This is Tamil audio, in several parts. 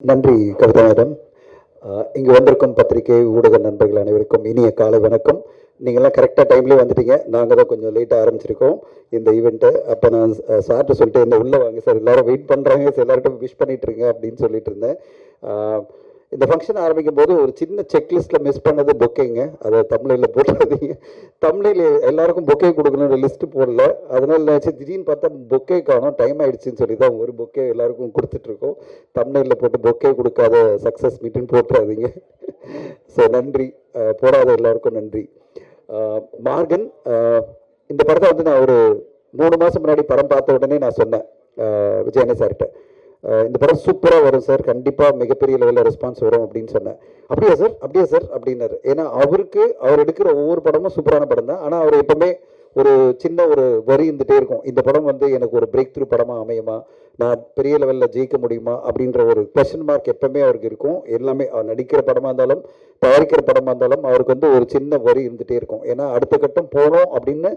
நன்றி கவிதா மேடம். இங்கே வந்திருக்கும் பத்திரிகை ஊடக நண்பர்கள் அனைவருக்கும் இனிய காலை வணக்கம். நீங்கள்லாம் கரெக்டாக டைம்லேயே வந்துட்டீங்க. நாங்கள் தான் கொஞ்சம் லேட்டாக ஆரம்பிச்சிருக்கோம் இந்த ஈவெண்ட்டு. அப்போ நான் சார்ட்டு சொல்லிட்டு இந்த உள்ளே வாங்க சார், எல்லோரும் வெயிட் பண்ணுறாங்க சார், எல்லார்ட்டும் விஷ் பண்ணிட்டுருங்க அப்படின்னு சொல்லிட்டு இருந்தேன். இந்த ஃபங்க்ஷன் ஆரம்பிக்கும் போது ஒரு சின்ன செக்லிஸ்ட்டில் மிஸ் பண்ணது பொக்கேங்க. அதை தமிழில் போட்டுறதீங்க. தமிழில் எல்லாருக்கும் பொக்கே கொடுக்கணுன்ற லிஸ்ட்டு போடல. அதனால நினச்சி திடீர்னு பார்த்தா பொக்கே காணும், டைம் ஆகிடுச்சின்னு சொல்லி தான் ஒரு பொக்கே எல்லாருக்கும் கொடுத்துட்ருக்கோம். தமிழில் போட்டு பொக்கே கொடுக்காத சக்ஸஸ் மீட்டுன்னு போட்டுறாதீங்க. ஸோ நன்றி, போடாத எல்லாருக்கும் நன்றி. மார்கன், இந்த படத்தை வந்து நான் ஒரு 3 மாதம் முன்னாடி படம் பார்த்த உடனே நான் சொன்னேன் விஜயண்ணே சார்கிட்ட, இந்த படம் சூப்பராக வரும் சார், கண்டிப்பாக மிகப்பெரிய லெவலில் ரெஸ்பான்ஸ் வரும் அப்படின்னு சொன்னேன். அப்படியா சார் அப்படின்னாரு. ஏன்னா அவர் எடுக்கிற ஒவ்வொரு படமும் சூப்பரான படம் தான். ஆனால் அவர் எப்பவுமே ஒரு சின்ன ஒரு வரி இருந்துகிட்டே இருக்கும், இந்த படம் வந்து எனக்கு ஒரு பிரேக் த்ரூ படமாக அமையுமா, நான் பெரிய லெவலில் ஜெயிக்க முடியுமா அப்படின்ற ஒரு கொஸ்டின் மார்க் எப்பவுமே அவருக்கு இருக்கும். எல்லாமே அவர் நடிக்கிற படமாக இருந்தாலும் தயாரிக்கிற படமாக இருந்தாலும் அவருக்கு வந்து ஒரு சின்ன வரி இருந்துகிட்டே இருக்கும். ஏன்னா அடுத்த கட்டம் போனோம் அப்படின்னு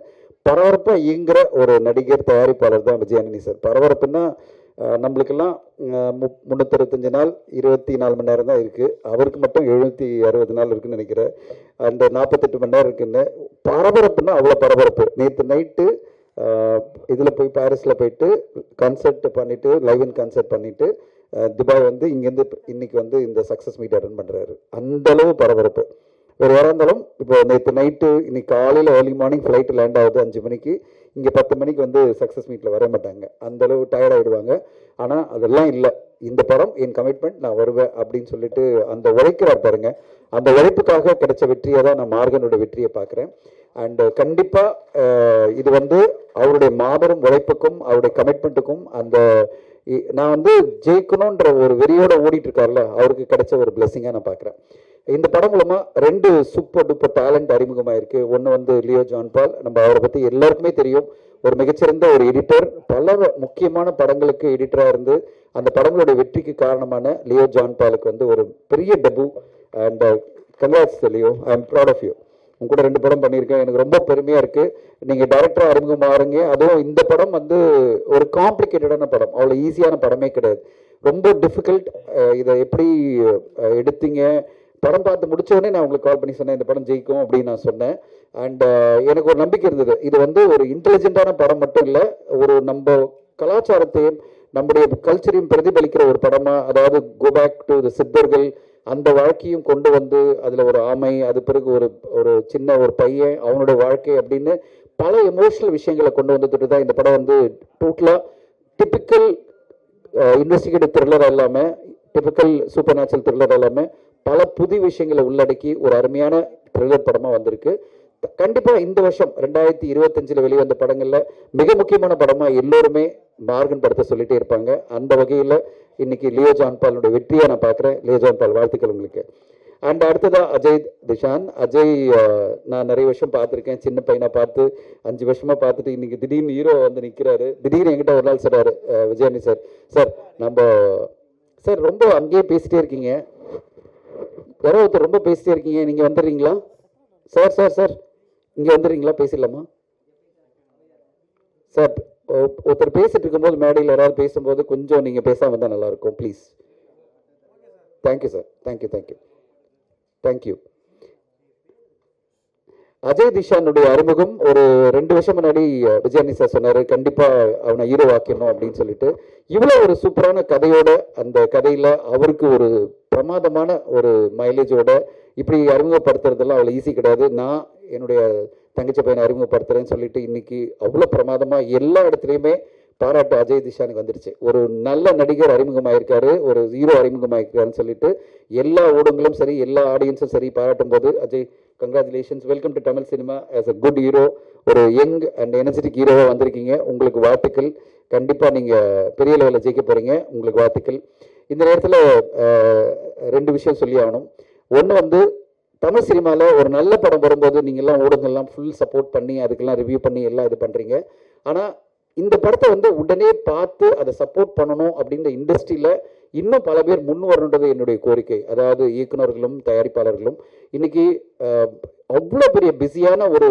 பரபரப்பாக இயங்குகிற ஒரு நடிகர் தயாரிப்பாளர் தான் விஜயானி சார். பரபரப்புன்னா நம்மளுக்கெல்லாம் 365 நாள் 24 மணி நேரம் தான் இருக்குது. அவருக்கு மட்டும் 760 நாள் இருக்குதுன்னு நினைக்கிறேன். அந்த 48 மணி நேரம் இருக்குன்னு பரபரப்புன்னா அவ்வளோ பரபரப்பு. நேற்று நைட்டு இதில் போய் பாரிஸில் போயிட்டு கன்சர்ட் பண்ணிவிட்டு லைவ் இன் கன்சர்ட் பண்ணிவிட்டு துபாய் வந்து இங்கேருந்து இன்னைக்கு வந்து இந்த சக்ஸஸ் மீட் அட்டன் பண்ணுறாரு. அந்தளவு பரபரப்பு. ஒரு வாரம் இருந்தாலும் இப்போ நேற்று நைட்டு இன்னைக்கு காலையில் ஏர்லி மார்னிங் ஃப்ளைட்டு லேண்ட் ஆகுது 5 மணிக்கு. இங்கே 10 மணிக்கு வந்து சக்ஸஸ் மீட்டில் வர மாட்டாங்க, அந்தளவு டயர்ட் ஆகிடுவாங்க. ஆனால் அதெல்லாம் இல்லை, இந்த படம் என் கமிட்மெண்ட், நான் வருவேன் அப்படின்னு சொல்லிட்டு அந்த உழைக்கிறார் பாருங்க. அந்த உழைப்புக்காக கிடைச்ச வெற்றியை தான் நான் மார்கனோட வெற்றியை பார்க்குறேன். அண்டு கண்டிப்பாக இது வந்து அவருடைய மாபெரும் உழைப்புக்கும் அவருடைய கமிட்மெண்ட்டுக்கும் அந்த நான் வந்து ஜெயிக்கணுன்ற ஒரு வெறியோட ஓடிட்டு இருக்கார்ல, அவருக்கு கிடைச்ச ஒரு பிளெஸிங்காக நான் பார்க்குறேன். இந்த படம் மூலமாக 2 சூப்பர் டூப்பர் டேலண்ட் அறிமுகமாக இருக்குது. ஒன்று வந்து லியோ ஜான் பால், நம்ம அவரை பற்றி எல்லாருக்குமே தெரியும், ஒரு மிகச்சிறந்த ஒரு எடிட்டர், பல முக்கியமான படங்களுக்கு எடிட்டராக இருந்து அந்த படங்களுடைய வெற்றிக்கு காரணமான லியோ ஜான் பாலுக்கு வந்து ஒரு பெரிய debut. And congrats Leo, I am proud of you. உங்க கூட 2 படம் பண்ணியிருக்கேன், எனக்கு ரொம்ப பெருமையாக இருக்குது. நீங்கள் டைரக்டராக அறிமுகமாகறீங்க. அதுவும் இந்த படம் வந்து ஒரு காம்ப்ளிகேட்டடான படம், அவ்வளோ ஈஸியான படமே கிடையாது, ரொம்ப டிஃபிகல்ட். இதை எப்படி எடுத்தீங்க? படம் பார்த்து முடிச்சோடனே நான் உங்களுக்கு கால் பண்ணி சொன்னேன் இந்த படம் ஜெயிக்கும் அப்படின்னு நான் சொன்னேன். அண்ட் எனக்கு ஒரு நம்பிக்கை இருந்தது, இது வந்து ஒரு இன்டெலிஜென்ட்டான படம் மட்டும் இல்லை, ஒரு நம்ம கலாச்சாரத்தையும் நம்முடைய கல்ச்சரையும் பிரதிபலிக்கிற ஒரு படமாக, அதாவது கோ பேக் டு த சித்தர்கள் அந்த வாழ்க்கையும் கொண்டு வந்து அதில் ஒரு ஆமை, அது பிறகு ஒரு சின்ன ஒரு பையன் அவனோட வாழ்க்கை அப்படின்னு பல எமோஷனல் விஷயங்களை கொண்டு வந்துட்டு தான் இந்த படம் வந்து டோட்டலாக டிப்பிக்கல் இன்வெஸ்டிகேட்டிவ் த்ரில்லர் இல்லாமல், டிப்பிக்கல் சூப்பர் நேச்சுரல் த்ரில்லர் இல்லாமல் பல புது விஷயங்களை உள்ளடக்கி ஒரு அருமையான த்ரில்லர் படமாக வந்திருக்கு. கண்டிப்பாக இந்த வருஷம் 2025 வெளிவந்த படங்களில் மிக முக்கியமான படமாக எல்லோருமே மார்கன் படத்தை சொல்லிட்டே இருப்பாங்க. அந்த வகையில் இன்னைக்கு லியோ ஜான் பாலுடைய வெற்றியை நான் பார்க்குறேன். லியோ ஜான் பால், வாழ்த்துக்கள் உங்களுக்கு. அண்ட் அடுத்ததான் அஜய் திஷான். அஜய் நான் நிறைய வருஷம் பார்த்துருக்கேன், சின்ன பையனாக பார்த்து 5 வருஷமாக பார்த்துட்டு இன்னைக்கு திடீர்னு ஹீரோ வந்து நிற்கிறாரு. திடீர்னு என்கிட்ட ஒரு நாள் சொல்கிறாரு, விஜயானி சார், சார் நம்ம சார் ரொம்ப அங்கேயே பேசிட்டே இருக்கீங்க, யாரோ ஒருத்தர் ரொம்ப பேசிட்டே இருக்கீங்க, நீங்கள் வந்துடுறீங்களா சார்? சார் சார் இங்கே வந்துடுறீங்களா, பேசிடலாமா சார்? ஒருத்தர் பேசிட்டு இருக்கும்போது மேடையில் யாராவது பேசும்போது கொஞ்சம் நீங்கள் பேசாமல் வந்தால் நல்லாயிருக்கும் please. Thank you sir, thank you thank you thank you. Ajay திஷானுடைய அறிமுகம் ஒரு 2 வருஷம் முன்னாடி விஜயானி சார் சொன்னார், கண்டிப்பாக அவனை ஹீரோ ஆக்கணும் அப்படின்னு சொல்லிட்டு. இவ்வளோ ஒரு சூப்பரான கதையோட, அந்த கதையில் அவருக்கு ஒரு பிரமாதமான ஒரு மைலேஜோட இப்படி அறிமுகப்படுத்துறதெல்லாம் அவ்வளோ ஈஸி கிடையாது. நான் என்னுடைய தங்கச்சி பையனை அறிமுகப்படுத்துறேன்னு சொல்லிட்டு இன்னைக்கு அவ்வளோ பிரமாதமாக எல்லா இடத்துலையுமே பாராட்டு அஜய் திஷானுக்கு வந்துருச்சு. ஒரு நல்ல நடிகர் அறிமுகமாயிருக்காரு, ஒரு ஹீரோ அறிமுகமாயிருக்காருன்னு சொல்லிட்டு எல்லா ஊடகங்களும் சரி, எல்லா ஆடியன்ஸும் சரி பாராட்டும் போது, Ajay congratulations, welcome to Tamil cinema as a good hero. ஒரு யங் அண்ட் எனர்ஜெட்டிக் ஹீரோவாக வந்திருக்கீங்க, உங்களுக்கு வாழ்த்துக்கள். கண்டிப்பாக நீங்கள் பெரிய லெவலில் ஜெயிக்க போகிறீங்க, உங்களுக்கு வாழ்த்துக்கள். இந்த நேரத்தில் 2 விஷயம் சொல்லி ஆகணும். ஒன்று வந்து தமிழ் சினிமாவில் ஒரு நல்ல படம் வரும்போது நீங்கள்லாம் ஊடகங்கள்லாம் ஃபுல் சப்போர்ட் பண்ணி அதுக்கெல்லாம் ரிவ்யூ பண்ணி எல்லாம் இது பண்ணுறீங்க. ஆனால் இந்த படத்தை வந்து உடனே பார்த்து அதை சப்போர்ட் பண்ணணும் அப்படின்ற இண்டஸ்ட்ரியில் இன்னும் பல பேர் முன் வரணுன்றது என்னுடைய கோரிக்கை. அதாவது இயக்குநர்களும் தயாரிப்பாளர்களும் இன்னைக்கு அவ்வளோ பெரிய பிஸியான ஒரு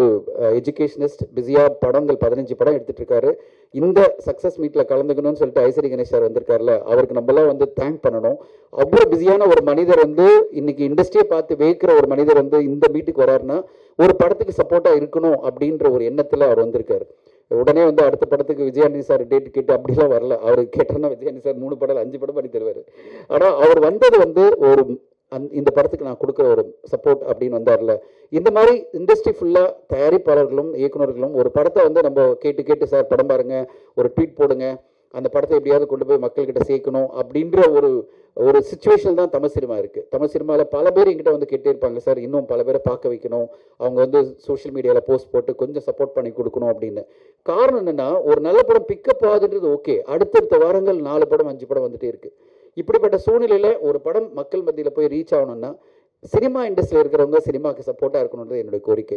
எஜுகேஷனிஸ்ட், பிஸியாக படங்கள் 15 படம் எடுத்துட்டு இருக்காரு. இந்த சக்ஸஸ் மீட்டில் கலந்துக்கணும்னு சொல்லிட்டு ஐஸ்வரி கணேஷ் சார் வந்திருக்காருல, அவருக்கு நம்மளாம் வந்து தேங்க் பண்ணணும். அவ்வளோ பிஸியான ஒரு மனிதர் வந்து இன்னைக்கு இண்டஸ்ட்ரியை பார்த்து வேக்கிற ஒரு மனிதர் வந்து இந்த மீட்டுக்கு வராருன்னா ஒரு படத்துக்கு சப்போர்ட்டாக இருக்கணும் அப்படின்ற ஒரு எண்ணத்தில் அவர் வந்திருக்காரு. உடனே வந்து அடுத்த படத்துக்கு விஜயானி சார் டேட் கேட்டு அப்படிலாம் வரல. அவர் கேட்டோன்னா விஜயானி சார் 3 படம் 5 படம் பண்ணி தருவார். ஆனால் அவர் வந்தது வந்து ஒரு இந்த படத்துக்கு நான் கொடுக்குற ஒரு சப்போர்ட் அப்படின்னு வந்தார்ல. இந்த மாதிரி இண்டஸ்ட்ரி ஃபுல்லாக தயாரிப்பாளர்களும் இயக்குநர்களும் ஒரு படத்தை வந்து நம்ம கேட்டு கேட்டு சார் படம் பாருங்க, ஒரு ட்வீட் போடுங்க, அந்த படத்தை எப்படியாவது கொண்டு போய் மக்கள்கிட்ட சேர்க்கணும் அப்படின்ற ஒரு சுச்சுவேஷன் தான் தமிழ் சினிமா இருக்குது. தமிழ் சினிமாவில் பல பேர் எங்கிட்ட வந்து கேட்டே இருப்பாங்க, சார் இன்னும் பல பேரை பார்க்க வைக்கணும், அவங்க வந்து சோஷியல் மீடியாவில் போஸ்ட் போட்டு கொஞ்சம் சப்போர்ட் பண்ணி கொடுக்கணும் அப்படின்னு. காரணம் என்னென்னா, ஒரு நல்ல படம் பிக்கப் ஆகுதுன்றது ஓகே, அடுத்தடுத்த வாரங்கள் 4 படம் 5 படம் வந்துட்டே இருக்குது. இப்படிப்பட்ட சூழ்நிலையில் ஒரு படம் மக்கள் மத்தியில் போய் ரீச் ஆகணும்னா சினிமா இண்டஸ்ட்ரியில் இருக்கிறவங்க சினிமாவுக்கு சப்போர்ட்டாக இருக்கணுன்றது என்னுடைய கோரிக்கை.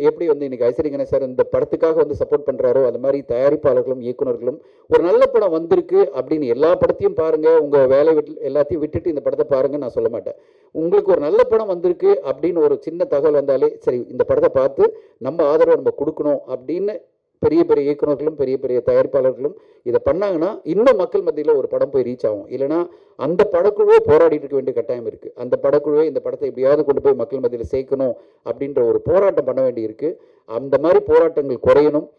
எப்படி வந்து இன்னைக்கு ஐஸ்வரி கணேஷ் சார் இந்த படத்துக்காக வந்து சப்போர்ட் பண்ணுறாரோ, அது மாதிரி தயாரிப்பாளர்களும் இயக்குநர்களும் ஒரு நல்ல படம் வந்திருக்கு அப்படின்னு எல்லா படத்தையும் பாருங்கள், உங்கள் வேலை எல்லாத்தையும் விட்டுட்டு இந்த படத்தை பாருங்கன்னு நான் சொல்ல மாட்டேன். உங்களுக்கு ஒரு நல்ல படம் வந்திருக்கு அப்படின்னு ஒரு சின்ன தகவல் வந்தாலே சரி, இந்த படத்தை பார்த்து நம்ம ஆதரவை நம்ம கொடுக்கணும் அப்படின்னு பெரிய பெரிய இயக்குநர்களும் பெரிய பெரிய தயாரிப்பாளர்களும் இதை பண்ணாங்கன்னா இன்னும் மக்கள் மத்தியில் ஒரு படம் போய் ரீச் ஆகும். இல்லைனா அந்த படக்குழுவே போராடிட்டு இருக்க வேண்டிய கட்டாயம் இருக்குது. அந்த படக்குழுவே இந்த படத்தை எப்படியாவது கொண்டு போய் மக்கள் மத்தியில் சேர்க்கணும் அப்படின்ற ஒரு போராட்டம் பண்ண வேண்டி இருக்குது. அந்த மாதிரி போராட்டங்கள் குறையணும்.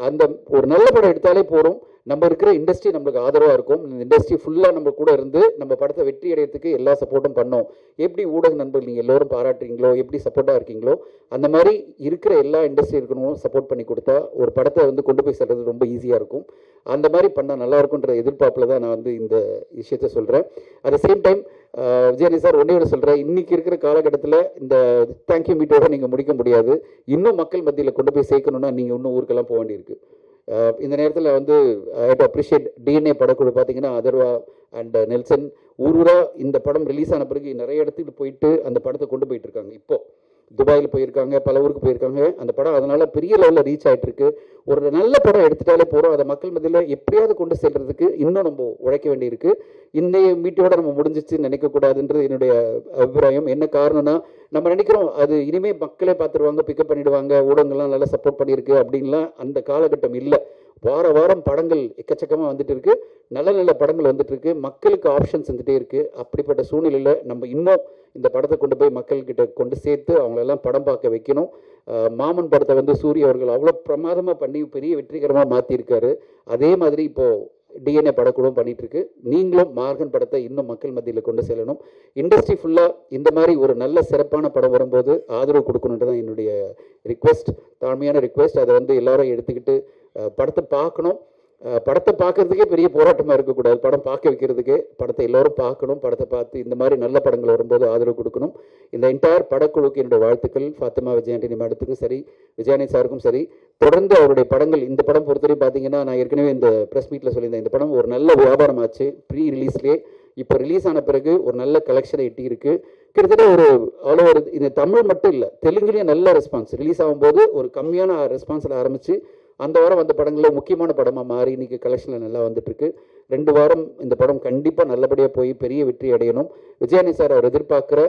அந்த ஒரு நல்ல படம் எடுத்தாலே போகிறோம், நம்ம இருக்கிற இண்டஸ்ட்ரி நம்மளுக்கு ஆதரவாக இருக்கும். இந்த இண்டஸ்ட்ரி ஃபுல்லாக நம்ம கூட இருந்து நம்ம படத்தை வெற்றி அடையிறதுக்கு எல்லா சப்போர்ட்டும் பண்ணோம். எப்படி ஊடக நண்பர்கள் நீங்கள் எல்லோரும் பாராட்டுறீங்களோ, எப்படி சப்போர்ட்டாக இருக்கீங்களோ, அந்த மாதிரி இருக்கிற எல்லா இண்டஸ்ட்ரி இருக்கணும் சப்போர்ட் பண்ணி கொடுத்தா ஒரு படத்தை வந்து கொண்டு போய் சேர்றது ரொம்ப ஈஸியாக இருக்கும். அந்த மாதிரி பண்ணால் நல்லா இருக்குன்ற எதிர்பார்ப்பில் தான் நான் வந்து இந்த விஷயத்த சொல்கிறேன். அட் த சேம் டைம் விஜயனி சார் ஒன்றே ஒன்று சொல்கிறேன், இன்றைக்கி இருக்கிற காலகட்டத்தில் இந்த தேங்க்யூ மீட்டோட நீங்கள் முடிக்க முடியாது. இன்னும் மக்கள் மத்தியில் கொண்டு போய் சேர்க்கணுன்னா நீங்கள் இன்னும் ஊருக்கெல்லாம் போக வேண்டியிருக்கு. இந்த நேரத்தில் வந்து ஐ டு அப்ரிஷியேட் டிஎன்ஏ படக்குழு. பார்த்தீங்கன்னா அதர்வா அண்ட் நெல்சன் ஊரூரா இந்த படம் ரிலீஸ் ஆன பிறகு நிறைய இடத்துக்கு போயிட்டு அந்த படத்தை கொண்டு போயிட்டு இருக்காங்க. இப்போ துபாயில் போயிருக்காங்க, பல ஊருக்கு போயிருக்காங்க. அந்த படம் அதனால் பெரிய லெவலில் ரீச் ஆகிட்டு இருக்கு. ஒரு நல்ல படம் எடுத்துட்டாலே போகிறோம், அதை மக்கள் மத்தியில் எப்படியாவது கொண்டு செல்றதுக்கு இன்னும் நம்ம உழைக்க வேண்டியிருக்கு. இன்றைய மீட்டோட நம்ம முடிஞ்சிச்சுன்னு நினைக்கக்கூடாதுன்றது என்னுடைய அபிப்பிராயம். என்ன காரணம்னா, நம்ம நினைக்கிறோம் அது இனிமேல் மக்களே பார்த்துருவாங்க, பிக்கப் பண்ணிவிடுவாங்க, ஊடகங்கள்லாம் நல்லா சப்போர்ட் பண்ணியிருக்கு அப்படின்லாம் அந்த காலகட்டம் இல்லை. வார வாரம் படங்கள் எக்கச்சக்கமாக வந்துட்டு இருக்கு, நல்ல நல்ல படங்கள் வந்துட்டு இருக்கு, மக்களுக்கு ஆப்ஷன்ஸ் வந்துட்டே இருக்கு. அப்படிப்பட்ட சூழ்நிலையில் நம்ம இன்னும் இந்த படத்தை கொண்டு போய் மக்கள்கிட்ட கொண்டு சேர்த்து அவங்களெல்லாம் படம் பார்க்க வைக்கணும். மாமன் படத்தை வந்து சூரிய அவர்கள் அவ்வளோ பிரமாதமாக பண்ணி பெரிய வெற்றிகரமாக மாற்றிருக்காரு. அதே மாதிரி இப்போது டிஎன்ஏ படக்குழுவும் பண்ணிட்டு இருக்கு. நீங்களும் மார்கன் படத்தை இன்னும் மக்கள் மத்தியில் கொண்டு செல்லணும். இண்டஸ்ட்ரி ஃபுல்லாக இந்த மாதிரி ஒரு நல்ல சிறப்பான படம் வரும்போது ஆதரவு கொடுக்கணுன்றது தான் என்னுடைய ரிக்வெஸ்ட், தாழ்மையான ரிக்வெஸ்ட். அதை வந்து எல்லாரும் எடுத்துக்கிட்டு படத்தை பார்க்கணும். படத்தை பார்க்கறதுக்கே பெரிய போராட்டமாக இருக்கக்கூடாது, படம் பார்க்க வைக்கிறதுக்கே படத்தை எல்லோரும் பார்க்கணும். படத்தை பார்த்து இந்த மாதிரி நல்ல படங்கள் வரும்போது ஆதரவு கொடுக்கணும். இந்த என்டையர் படக்குழுக்கு என்னுடைய வாழ்த்துக்கள். ஃபாத்திமா விஜயாண்டி மேடத்துக்கும் சரி, விஜயானி சாருக்கும் சரி, தொடர்ந்து அவருடைய படங்கள். இந்த படம் பொறுத்தவரை பார்த்தீங்கன்னா, நான் ஏற்கனவே இந்த ப்ரெஸ் மீட்டில் சொல்லியிருந்தேன், இந்த படம் ஒரு நல்ல வியாபாரம் ஆச்சு ப்ரீ ரிலீஸ்லேயே. இப்போ ரிலீஸ் ஆன பிறகு ஒரு நல்ல கலெக்ஷனை எட்டி இருக்குது. கிட்டத்தட்ட ஒரு இந்த தமிழ் மட்டும் இல்லை, தெலுங்குலேயும் நல்ல ரெஸ்பான்ஸ். ரிலீஸ் ஆகும்போது ஒரு கம்மியான ரெஸ்பான்ஸில் ஆரம்பித்து அந்த வாரம் வந்த படங்களில் முக்கியமான படமாக மாறி இன்றைக்கி கலெக்ஷனில் நல்லா வந்துட்டுருக்கு. 2 வாரம் இந்த படம் கண்டிப்பாக நல்லபடியாக போய் பெரிய வெற்றி அடையணும். விஜயானி சார் அவர் எதிர்பார்க்குற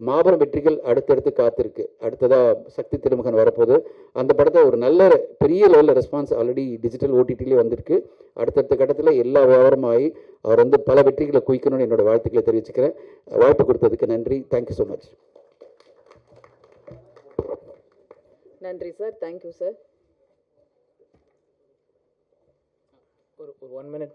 மாபெரும் வெற்றிகள் அடுத்தடுத்து காத்திருக்கு. அடுத்ததாக சக்தி திருமகன் வரப்போது. அந்த படத்தை ஒரு நல்ல பெரிய லெவலில் ரெஸ்பான்ஸ் ஆல்ரெடி டிஜிட்டல் ஓடிடிலே வந்திருக்கு. அடுத்தடுத்த கட்டத்தில் எல்லா வியாபாரமாகி அவர் வந்து பல வெற்றிகளை குவிக்கணும்னு என்னோடய வாழ்த்துக்களை தெரிவிச்சுக்கிறேன். வாய்ப்பு கொடுத்ததுக்கு நன்றி. Thank you so much. நன்றி சார். Thank you sir. ஒரு 1 minute